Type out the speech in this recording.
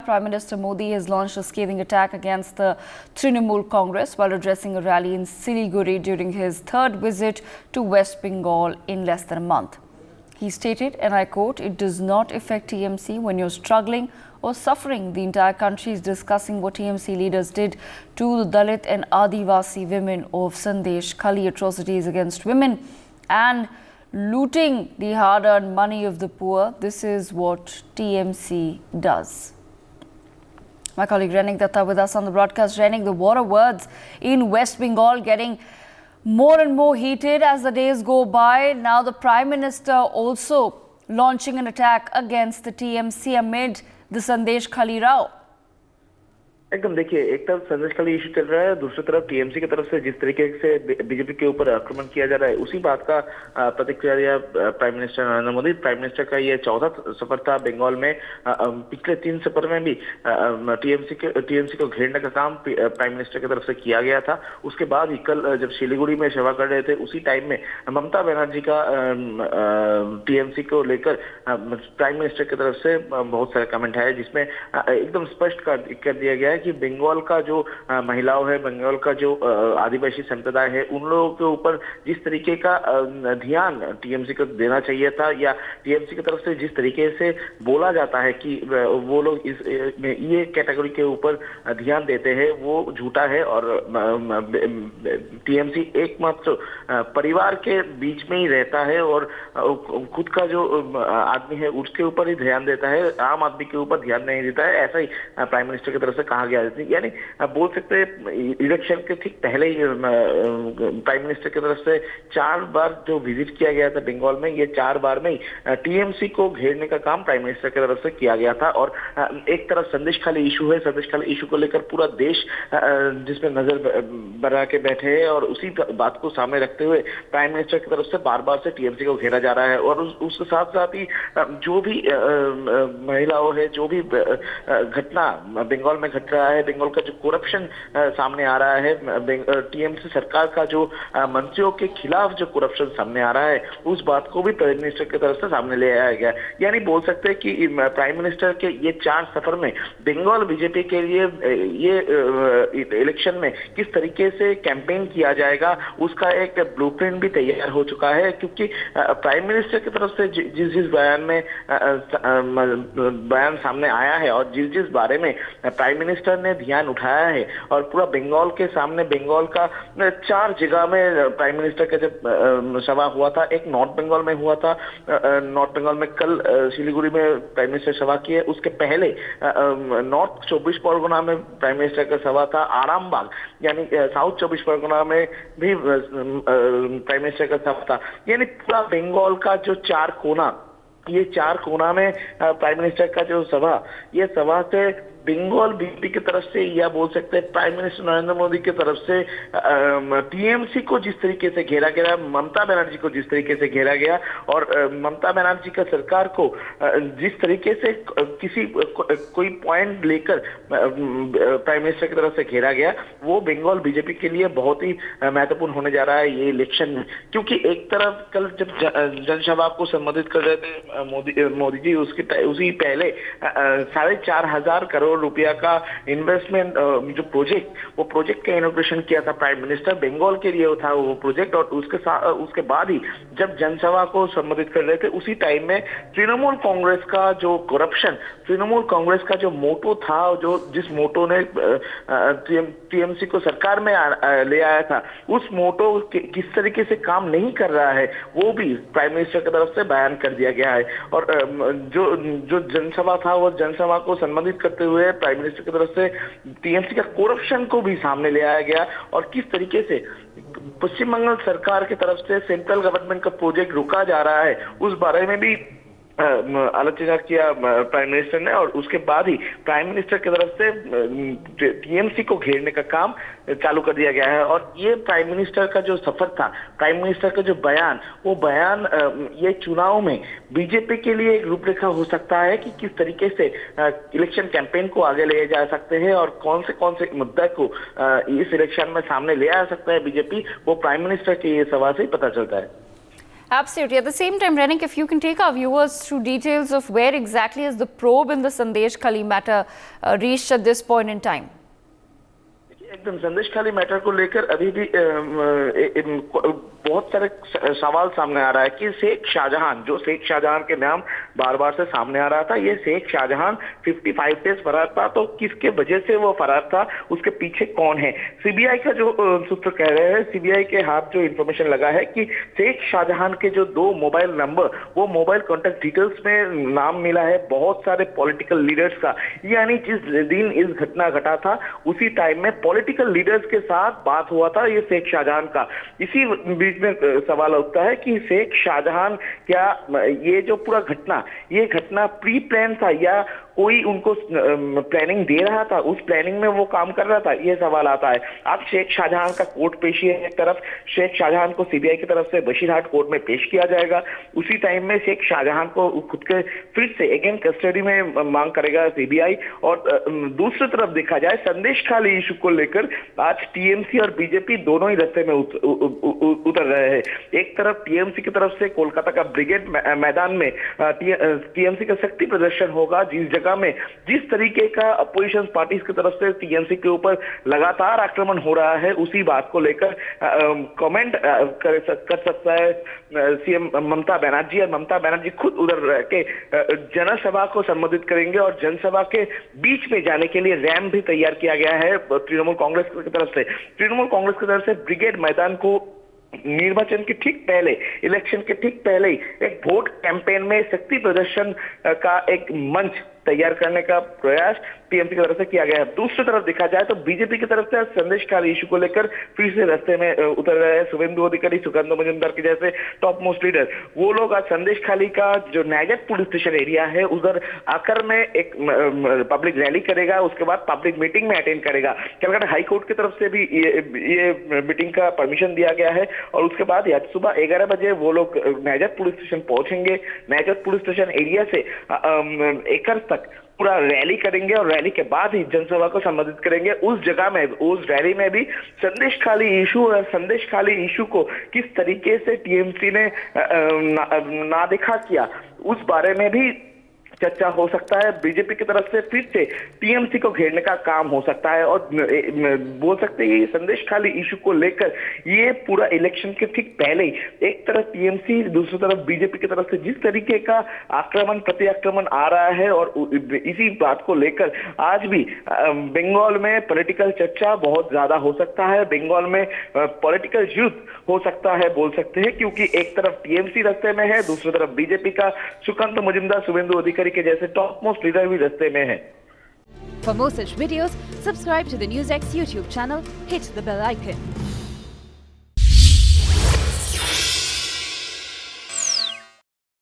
Prime Minister Modi has launched a scathing attack against the Trinamool Congress while addressing a rally in Siliguri during his third visit to West Bengal in less than a month. He stated, and I quote, "It does not affect TMC when you're struggling or suffering. The entire country is discussing what TMC leaders did to the Dalit and Adivasi women of Sandesh Khali, atrocities against women and looting the hard-earned money of the poor. This is what TMC does." My colleague Renik Datta with us on the broadcast. Renik, the war of words in West Bengal getting more and more heated as the days go by. Now the Prime Minister also launching an attack against the TMC amid the Sandesh Khali row. एकदम देखिए, एक तरफ संदेश खाली issue चल रहा है, दूसरी तरफ टीएमसी की तरफ से जिस तरीके से बीजेपी के ऊपर आक्रमण किया जा रहा है, उसी बात का प्रतिक्रिया prime minister Narendra Modi. Prime minister का ये 14वां सफर था बंगाल में। पिछले 3 सफर में भी टीएमसी को घेरने का काम प्राइम मिनिस्टर की तरफ से किया गया था। उसके बाद ही कल जब सिलीगुड़ी में सभा कर रहे थे, उसी टाइम में ममता बनर्जी का टीएमसी को लेकर प्राइम मिनिस्टर की तरफ से बहुत सारे कमेंट आए, जिसमें एकदम स्पष्ट कर दिया गया है कि बंगाल का जो महिलाओं है, बंगाल का जो आदिवासी संप्रदाय है, उन लोगों के ऊपर जिस तरीके का ध्यान टीएमसी को देना चाहिए था, या टीएमसी की तरफ से जिस तरीके से बोला जाता है कि वो लोग ये कैटेगरी के ऊपर ध्यान देते हैं, वो झूठा है। और टीएमसी एकमात्र परिवार के बीच में ही रहता है और खुद का जो आदमी है उसके ऊपर ही ध्यान देता है, आम आदमी के ऊपर ध्यान नहीं देता है। ऐसा ही प्राइम मिनिस्टर की तरफ से कहा गया। यानी बोल सकते हैं इलेक्शन के ठीक पहले ही प्राइम मिनिस्टर की तरफ से 4 बार जो विजिट किया गया था बंगाल में, ये 4 बार में ही टीएमसी को घेरने का काम प्राइम मिनिस्टर की तरफ से किया गया था। और एक तरफ संदेश खाली इशू है, संदेश खाली इशू को लेकर पूरा देश जिसमें नजर बना के बैठे हैं, और उसी बात को सामने रखते हुए प्राइम मिनिस्टर की तरफ से बार बार से टीएमसी को घेरा जा रहा है। और उसके साथ साथ ही जो भी महिलाओं है, जो भी घटना बंगाल में घट रहा है, बंगाल का जो करप्शन सामने आ रहा है, टीएमसी सरकार का जो मंत्रियों के खिलाफ जो करप्शन सामने आ रहा है, उस बात को भी प्राइम मिनिस्टर की तरफ से सामने ले आया गया। यानी बोल सकते हैं कि प्राइम मिनिस्टर के ये 4 सफर में बंगाल बीजेपी के लिए ये इलेक्शन में किस तरीके से कैंपेन किया जाएगा, उसका एक ब्लूप्रिंट भी तैयार हो चुका है। क्योंकि प्राइम मिनिस्टर की तरफ से जिस बयान सामने आया है और जिस बारे में प्राइम मिनिस्टर ने ध्यान उठाया है, और पूरा बंगाल के सामने, बंगाल का 4 जगह में प्राइम मिनिस्टर का जब सभा हुआ था, एक नॉर्थ बंगाल में हुआ था, नॉर्थ बंगाल में कल सिलीगुड़ी में प्राइम मिनिस्टर सभा की है। उसके पहले नॉर्थ 24 परगना में प्राइम मिनिस्टर का सभा था, आरामबाग यानी साउथ 24 परगना में भी प्राइम मिनिस्टर का सभा था। यानी पूरा बंगाल का जो 4 कोना, ये 4 कोना में प्राइम मिनिस्टर का जो सभा, ये सभा से बंगाल बीजेपी की तरफ से, या बोल सकते हैं प्राइम मिनिस्टर नरेंद्र मोदी की तरफ से टीएमसी को जिस तरीके से घेरा गया, ममता बनर्जी को जिस तरीके से घेरा गया, और ममता बनर्जी का सरकार को जिस तरीके से कोई पॉइंट लेकर प्राइम मिनिस्टर की तरफ से घेरा गया, वो बंगाल बीजेपी के लिए बहुत ही महत्वपूर्ण होने जा रहा है ये इलेक्शन में। क्योंकि एक तरफ कल जब जनसभा को संबोधित कर रहे थे मोदी जी, उसी पहले 4,500 करोड़ रुपया का इन्वेस्टमेंट जो वो प्रोजेक्ट का इनॉग्रेशन किया था प्राइम मिनिस्टर, बंगाल के लिए था वो प्रोजेक्ट। और उसके बाद ही जब जनसभा को संबोधित कर रहे थे, उसी टाइम में तृणमूल कांग्रेस का जो करप्शन, तृणमूल कांग्रेस का जो मोटो था, जो जिस मोटो ने टीएमसी को सरकार में ले आया था, उस मोटो किस तरीके से काम नहीं कर रहा है, वो भी प्राइम मिनिस्टर की तरफ से बयान कर दिया गया है। और जो जनसभा था, वो जनसभा को संबोधित करते हुए प्राइम मिनिस्टर की तरफ से टीएमसी का करप्शन को भी सामने ले आया गया, और किस तरीके से पश्चिम बंगाल सरकार की तरफ से सेंट्रल गवर्नमेंट का प्रोजेक्ट रुका जा रहा है, उस बारे में भी आलोचना किया प्राइम मिनिस्टर ने। और उसके बाद ही प्राइम मिनिस्टर की तरफ से टीएमसी को घेरने का काम चालू कर दिया गया है। और ये प्राइम मिनिस्टर का जो सफर था, प्राइम मिनिस्टर का जो बयान, वो बयान ये चुनाव में बीजेपी के लिए एक रूपरेखा हो सकता है कि किस तरीके से इलेक्शन कैंपेन को आगे ले जा सकते हैं, और कौन से मुद्दे को इस इलेक्शन में सामने ले आ सकता है बीजेपी, वो प्राइम मिनिस्टर की ये सभा से ही पता चलता है। Absolutely. At the same time, Renik, if you can take our viewers through details of where exactly has the probe in the Sandesh Khali matter reached at this point in time? एकदम संदेश खाली matter को लेकर अभी भी बहुत सारे सवाल सामने आ रहा है कि शेख शाहजहां, जो शेख शाहजहां के नाम बार बार से सामने आ रहा था, ये शेख शाहजहां 55 डेज फरार था, तो किसके वजह से वो फरार था, उसके पीछे कौन है? सीबीआई का जो सूत्र कह रहे हैं, सीबीआई के हाथ जो इंफॉर्मेशन लगा है कि शेख शाहजहां के जो 2 मोबाइल नंबर, वो मोबाइल कॉन्टेक्ट डिटेल्स में नाम मिला है बहुत सारे पॉलिटिकल लीडर्स का। यानी जिस दिन इस घटना घटा था उसी टाइम में पॉलिटिकल लीडर्स के साथ बात हुआ था ये शेख शाहजहां का। इसी बीच में सवाल उठता है कि शेख शाहजहां क्या ये जो पूरा घटना, ये घटना प्री प्लान था या कोई उनको प्लानिंग दे रहा था, उस प्लानिंग में वो काम कर रहा था, ये सवाल आता है। अब शेख शाहजहां का कोर्ट पेशी है, एक तरफ शेख शाहजहां को सीबीआई की तरफ से बशीरहाट कोर्ट में पेश किया जाएगा, उसी टाइम में शेख शाहजहां को खुद के फिर से अगेन कस्टडी में मांग करेगा सीबीआई। और दूसरी तरफ देखा जाए संदेश खाली इशू को लेकर आज टीएमसी और बीजेपी दोनों ही रास्ते में उतर रहे हैं। एक तरफ टीएमसी की तरफ से कोलकाता का ब्रिगेड मैदान में टीएमसी का शक्ति प्रदर्शन होगा, जिस जगह में जिस तरीके का अपोजिशन पार्टीज की तरफ से टीएमसी के ऊपर लगातार आक्रमण हो रहा है, उसी बात को लेकर कमेंट कर सकता है सीएम ममता बनर्जी। और ममता बनर्जी खुद उधर रह के जनसभा को संबोधित करेंगे और जनसभा के बीच में जाने के लिए रैंप भी तैयार किया गया है तृणमूल कांग्रेस की तरफ से। तृणमूल कांग्रेस की तरफ से ब्रिगेड मैदान को निर्वाचन के ठीक पहले, इलेक्शन के ठीक पहले ही एक वोट कैंपेन में शक्ति प्रदर्शन का एक मंच तैयार करने का प्रयास टीएमसी की तरफ से किया गया है। दूसरी तरफ देखा जाए तो बीजेपी की तरफ से संदेश खाली इशू को लेकर फिर से रास्ते में उतर रहे हैं शुभेंदु अधिकारी, सुकांत मजुमदार के जैसे टॉप मोस्ट लीडर। वो लोग आज संदेश खाली का जो नायगढ़ पुलिस स्टेशन एरिया है उधर आकर में एक पब्लिक रैली करेगा, उसके बाद पब्लिक मीटिंग में अटेंड करेगा। कलकत्ता हाईकोर्ट की तरफ से भी ये मीटिंग का परमिशन दिया गया है और उसके बाद आज सुबह 11 बजे वो लोग नायगढ़ पुलिस स्टेशन पहुंचेंगे। नायगढ़ पुलिस स्टेशन एरिया से एकड़ तक पूरा रैली करेंगे और रैली के बाद ही जनसभा को संबोधित करेंगे। उस जगह में, उस रैली में भी संदेश खाली इशू और संदेश खाली इशू को किस तरीके से टीएमसी ने ना देखा किया, उस बारे में भी चर्चा हो सकता है। बीजेपी की तरफ से फिर से टीएमसी को घेरने का काम हो सकता है और बोल सकते हैं संदेश खाली इशू को लेकर ये पूरा इलेक्शन के ठीक पहले ही एक तरफ टीएमसी, दूसरी तरफ बीजेपी की तरफ से जिस तरीके का आक्रमण प्रति आक्रमण आ रहा है और इसी बात को लेकर आज भी बंगाल में पॉलिटिकल चर्चा बहुत ज्यादा हो सकता है। बंगाल में पॉलिटिकल युद्ध हो सकता है बोल सकते हैं, क्योंकि एक तरफ टीएमसी रास्ते में है, दूसरी तरफ बीजेपी का सुकांत मजुमदार, शुभेंदु अधिकारी के जैसे टॉप मोस्ट लीडर भी रास्ते में है। For more such videos, subscribe to the NewsX YouTube channel, hit the bell icon.